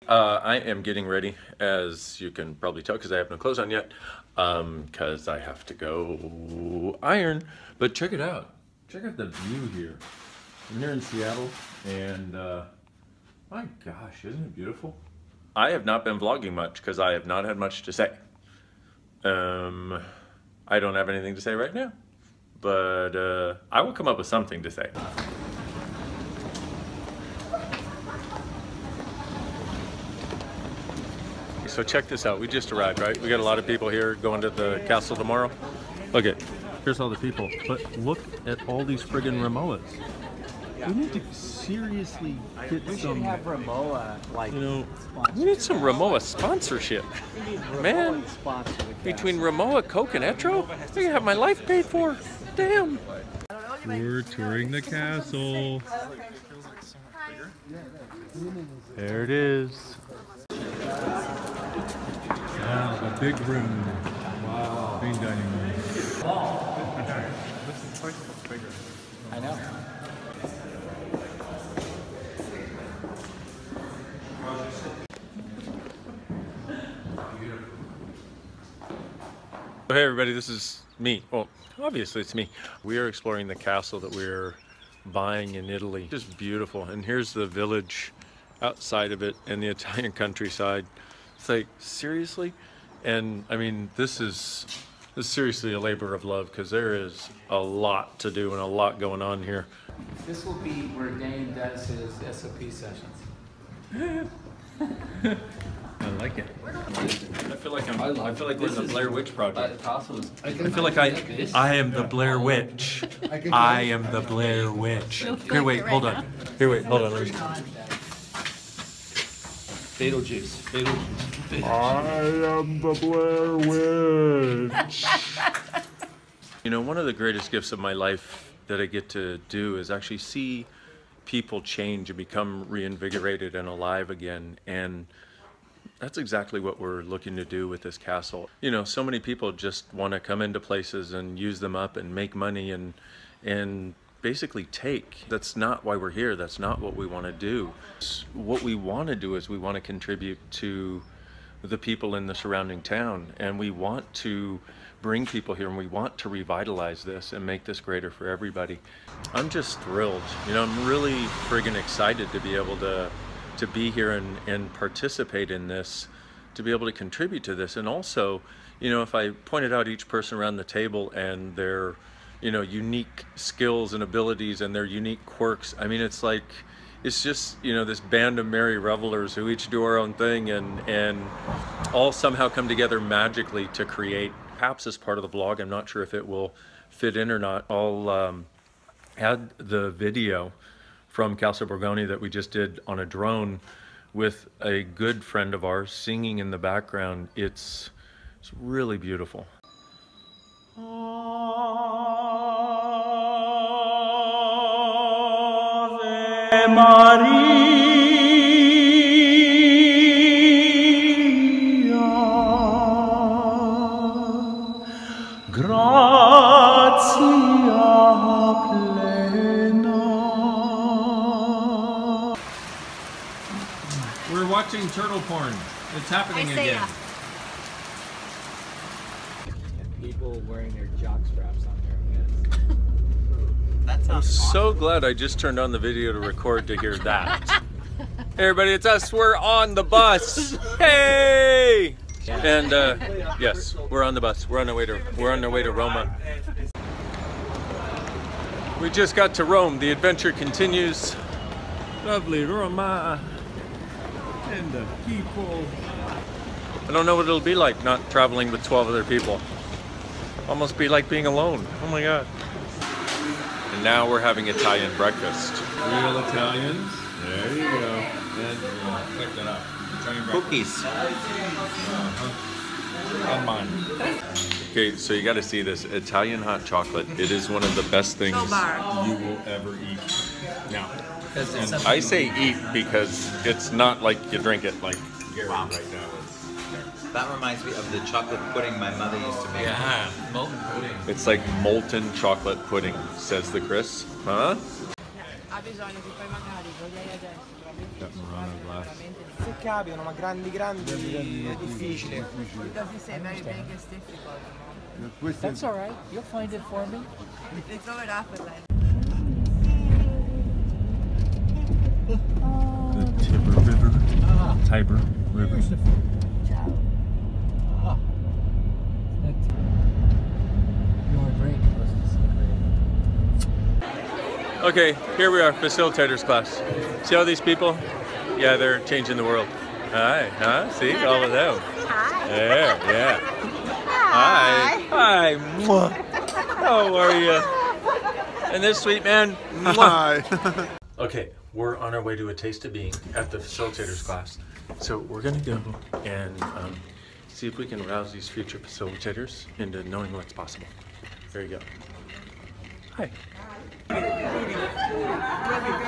I am getting ready, as you can probably tell, because I have no clothes on yet, because I have to go iron. But check it out. Check out the view here. I'm here in Seattle, and my gosh, isn't it beautiful? I have not been vlogging much because I have not had much to say. I don't have anything to say right now, but I will come up with something to say. So check this out. We just arrived, right? We got a lot of people here going to the castle tomorrow. Okay, here's all the people. But look at all these friggin' Ramoas. We need to seriously get we some. We should have Ramoa, like, you know, we need some Ramoa sponsorship. Man, between Ramoa, Coke, and Etro, I can have my life paid for. Damn. We're touring the castle. There it is. Wow, the big room. Wow, main dining room. This is twice bigger. I know. Hey everybody, this is me. Well, obviously it's me. We are exploring the castle that we're buying in Italy. Just beautiful. And here's the village outside of it and the Italian countryside. It's like, seriously? And I mean, this is seriously a labor of love because there is a lot to do and a lot going on here. This will be where Dain does his SOP sessions. I like it. I feel like we're in the Blair Witch Project. I feel like I am the Blair Witch. I am the Blair Witch. Here, wait, hold on. Here, wait, hold on. Let me... Beetlejuice. Beetlejuice. I am the Blair Witch. You know, one of the greatest gifts of my life that I get to do is actually see people change and become reinvigorated and alive again. And that's exactly what we're looking to do with this castle. You know, so many people just want to come into places and use them up and make money and basically take. That's not why we're here. That's not what we want to do. What we want to do is we want to contribute to the people in the surrounding town, and we want to bring people here, and we want to revitalize this and make this greater for everybody. I'm just thrilled. You know, I'm really friggin' excited to be able to be here and participate in this, to be able to contribute to this. And also, you know, if I pointed out each person around the table and their, you know, unique skills and abilities and their unique quirks, I mean, it's like, it's just, you know, this band of merry revelers who each do our own thing and all somehow come together magically to create. Perhaps as part of the vlog, I'm not sure if it will fit in or not, I'll add the video from Castle Borgone that we just did on a drone with a good friend of ours singing in the background. It's really beautiful. Ave Maria, gratia plena. We're watching turtle porn. It's happening again. People wearing their jock straps on their heads. I'm so glad I just turned on the video to record to hear that. Hey everybody, it's us. We're on the bus. Hey! And yes, we're on the bus. We're on our way to Roma. We just got to Rome. The adventure continues. Lovely Roma. And the people. I don't know what it'll be like not traveling with 12 other people. Almost be like being alone. Oh my God. And now we're having Italian breakfast. Real Italians. There you go. And check that out. Italian breakfast. Cookies. And mine. Okay, so you got to see this Italian hot chocolate. It is one of the best things you will ever eat. Now, and I say eat because it's not like you drink it like Gary right now. That reminds me of the chocolate pudding my mother used to make. Yeah, molten pudding. It's like molten chocolate pudding, says the Chris. Huh? Got Murano glass. Se capitano, ma grandi è difficile. Because you say very big is difficult. That's all right. You'll find it for me. They throw it up and like. The Tiber River. Tiber River. Ciao. You're great. Okay, here we are, facilitators class. See all these people? Yeah, they're changing the world. Hi, huh? See, all of them. Hi. Yeah. Hi. Mwah. How are you? And this sweet man. Mwah. Hi. Okay, we're on our way to a taste of being at the facilitators class. So we're gonna go and see if we can rouse these future facilitators into knowing what's possible. There you go. Hi.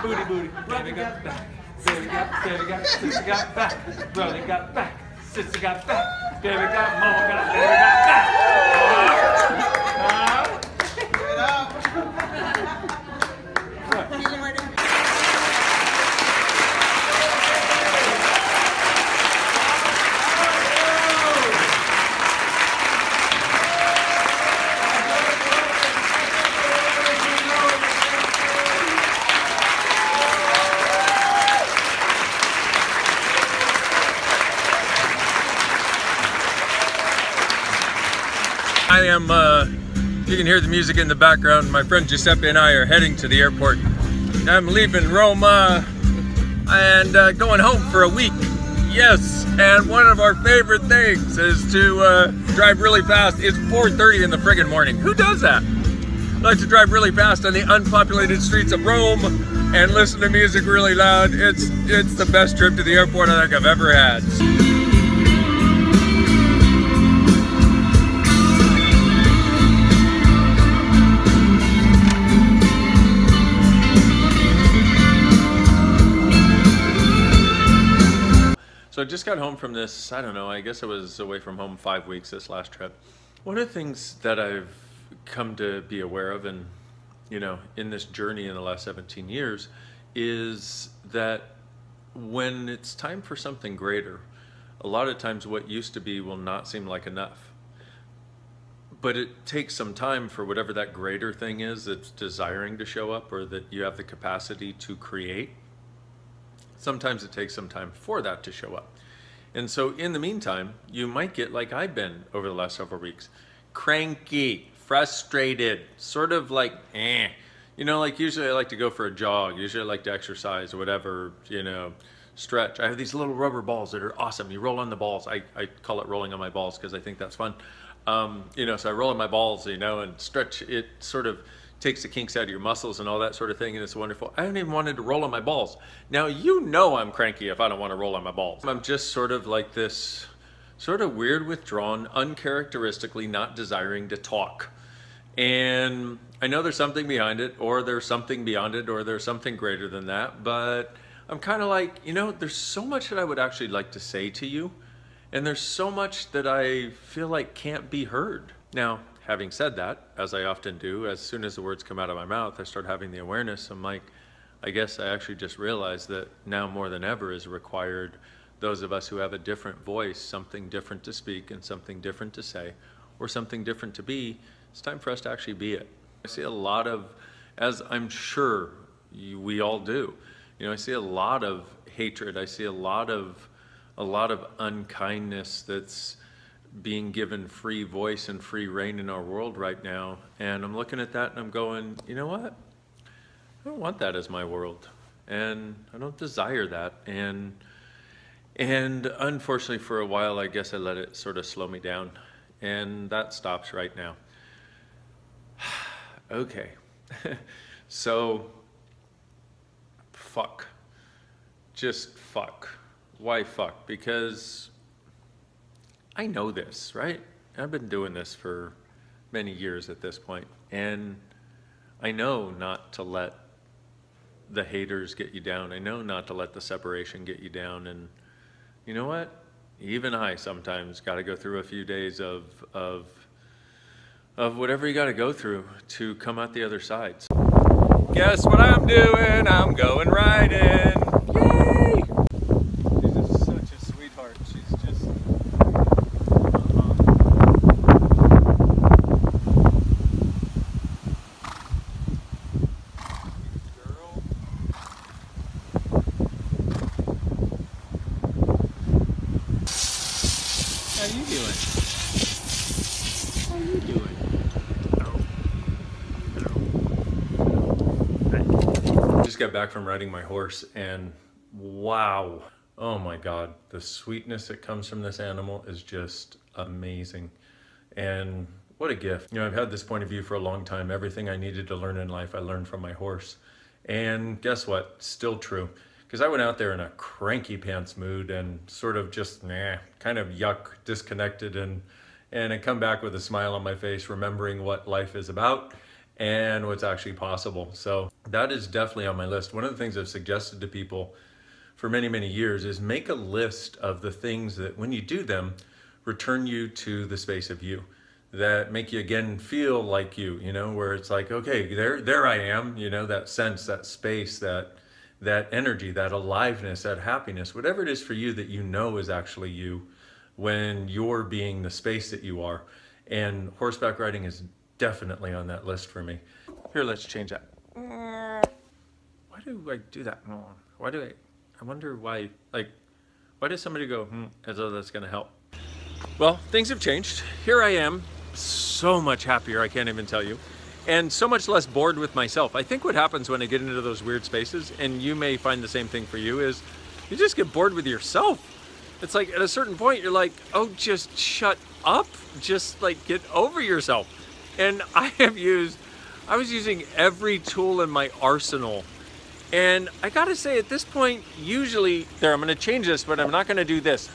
Booty. Baby got back. Baby got, sister got back. Brother got back. Sister got back. Baby got, mama got, baby got back. I am, you can hear the music in the background. My friend Giuseppe and I are heading to the airport. I'm leaving Rome and going home for a week. Yes, and one of our favorite things is to drive really fast. It's 4:30 in the friggin' morning. Who does that? I like to drive really fast on the unpopulated streets of Rome and listen to music really loud. It's the best trip to the airport I think I've ever had. So I just got home from this, I don't know, I guess I was away from home 5 weeks this last trip. One of the things that I've come to be aware of and, you know, in this journey in the last 17 years is that when it's time for something greater, a lot of times what used to be will not seem like enough. But it takes some time for whatever that greater thing is that's desiring to show up or that you have the capacity to create. Sometimes it takes some time for that to show up. And so in the meantime, you might get like I've been over the last several weeks, cranky, frustrated, sort of like, You know, like usually I like to go for a jog, usually I like to exercise or whatever, you know, stretch. I have these little rubber balls that are awesome. You roll on the balls. I call it rolling on my balls because I think that's fun. You know, so I roll on my balls, you know, and stretch. It sort of takes the kinks out of your muscles and all that sort of thing, and it's wonderful. I haven't even wanted to roll on my balls. Now, you know I'm cranky if I don't want to roll on my balls. I'm just sort of like this sort of weird, withdrawn, uncharacteristically not desiring to talk. And I know there's something behind it, or there's something beyond it, or there's something greater than that, but I'm kind of like, you know, there's so much that I would actually like to say to you, and there's so much that I feel like can't be heard. Now, having said that, as I often do, as soon as the words come out of my mouth, I start having the awareness. I'm like, I guess I actually just realized that now more than ever is required those of us who have a different voice, something different to speak and something different to say, or something different to be. It's time for us to actually be it. I see a lot of, as I'm sure we all do, you know, I see a lot of hatred. I see a lot of unkindness that's being given free voice and free reign in our world right now. And I'm looking at that and I'm going, you know what? I don't want that as my world. And I don't desire that. And unfortunately for a while, I guess I let it sort of slow me down. And that stops right now. Okay. So, fuck. Just fuck. Why fuck? Because I know this, right? I've been doing this for many years at this point, and I know not to let the haters get you down. I know not to let the separation get you down, and you know what? Even I sometimes got to go through a few days of whatever you got to go through to come out the other side. Guess what I'm doing? I'm going riding. Yay! It's just... How you doing? How you doing? Just got back from riding my horse and wow. Oh my God. The sweetness that comes from this animal is just amazing. And what a gift. You know, I've had this point of view for a long time. Everything I needed to learn in life, I learned from my horse. And guess what? Still true. Because I went out there in a cranky pants mood and sort of just, kind of yuck, disconnected, and I come back with a smile on my face, remembering what life is about and what's actually possible. So that is definitely on my list. One of the things I've suggested to people for many, many years is make a list of the things that when you do them, return you to the space of you, that make you again feel like you know, where it's like, okay, there I am, you know, that sense, that space, that energy, that aliveness, that happiness, whatever it is for you that you know is actually you when you're being the space that you are. And horseback riding is definitely on that list for me. Here, let's change that. Why do I do that? Why do I wonder why, like, why does somebody go, as though that's gonna help? Well, things have changed. Here I am, so much happier, I can't even tell you. And so much less bored with myself. I think what happens when I get into those weird spaces, and you may find the same thing for you, is you just get bored with yourself. It's like at a certain point, you're like, oh, just shut up. Just like get over yourself. And I was using every tool in my arsenal. And I gotta say at this point, usually, I'm gonna change this, but I'm not gonna do this.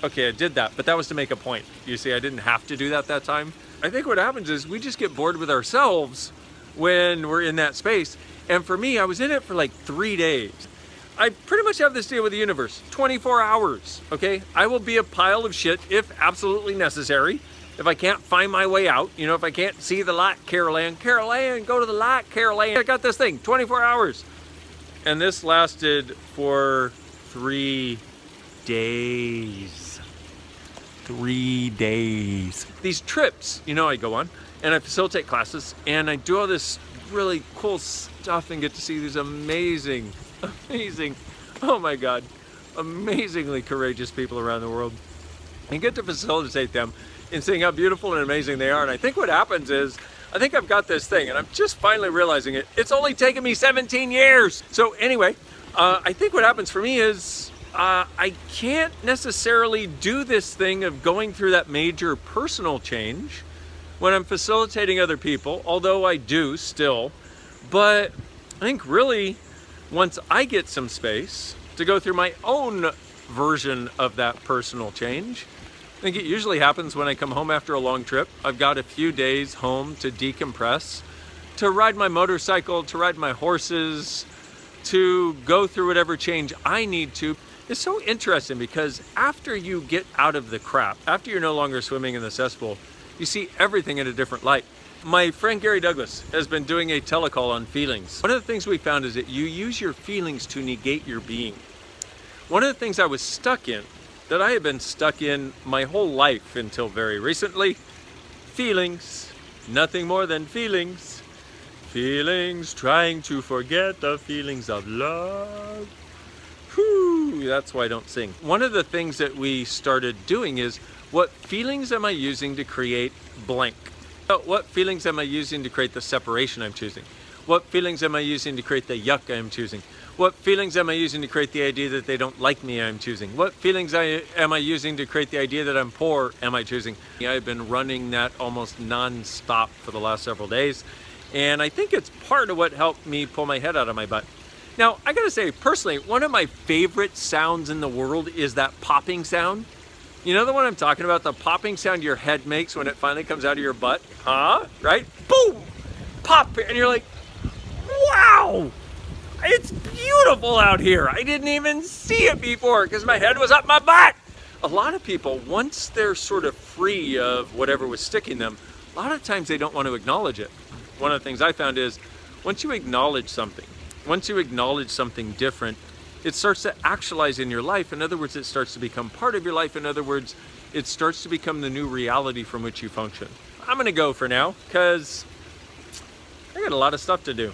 Okay, I did that, but that was to make a point. You see, I didn't have to do that time. I think what happens is we just get bored with ourselves when we're in that space. And for me, I was in it for like 3 days. I pretty much have this deal with the universe, 24 hours, okay? I will be a pile of shit if absolutely necessary. If I can't find my way out, you know, if I can't see the light, Carol Ann, go to the light, Carol Ann. I got this thing, 24 hours. And this lasted for 3 days. 3 days. These trips, you know, I go on and I facilitate classes and I do all this really cool stuff and get to see these amazing, oh my God, amazingly courageous people around the world and get to facilitate them in seeing how beautiful and amazing they are. And I think what happens is, I think I've got this thing and I'm just finally realizing it. It's only taken me 17 years. So anyway, I think what happens for me is, I can't necessarily do this thing of going through that major personal change when I'm facilitating other people, although I do still. But I think really, once I get some space to go through my own version of that personal change, I think it usually happens when I come home after a long trip. I've got a few days home to decompress, to ride my motorcycle, to ride my horses, to go through whatever change I need to. It's so interesting because after you get out of the crap, after you're no longer swimming in the cesspool, you see everything in a different light. My friend Gary Douglas has been doing a telecall on feelings. One of the things we found is that you use your feelings to negate your being. One of the things I was stuck in, that I had been stuck in my whole life until very recently, feelings, nothing more than feelings. Feelings, trying to forget the feelings of love. Whew, that's why I don't sing. One of the things that we started doing is, what feelings am I using to create blank? What feelings am I using to create the separation I'm choosing? What feelings am I using to create the yuck I'm choosing? What feelings am I using to create the idea that they don't like me I'm choosing? What feelings am I using to create the idea that I'm poor am I choosing? I've been running that almost non-stop for the last several days. And I think it's part of what helped me pull my head out of my butt. Now, I gotta say, personally, one of my favorite sounds in the world is that popping sound. You know the one I'm talking about? The popping sound your head makes when it finally comes out of your butt? Huh? Right? Boom! Pop! And you're like, wow! It's beautiful out here. I didn't even see it before because my head was up my butt. A lot of people, once they're sort of free of whatever was sticking them, a lot of times they don't want to acknowledge it. One of the things I found is, once you acknowledge something different, it starts to actualize in your life. In other words, it starts to become part of your life. In other words, it starts to become the new reality from which you function. I'm gonna go for now, because I got a lot of stuff to do.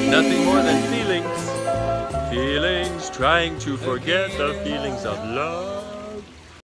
Nothing more than feelings. Feelings, trying to forget the feelings of love.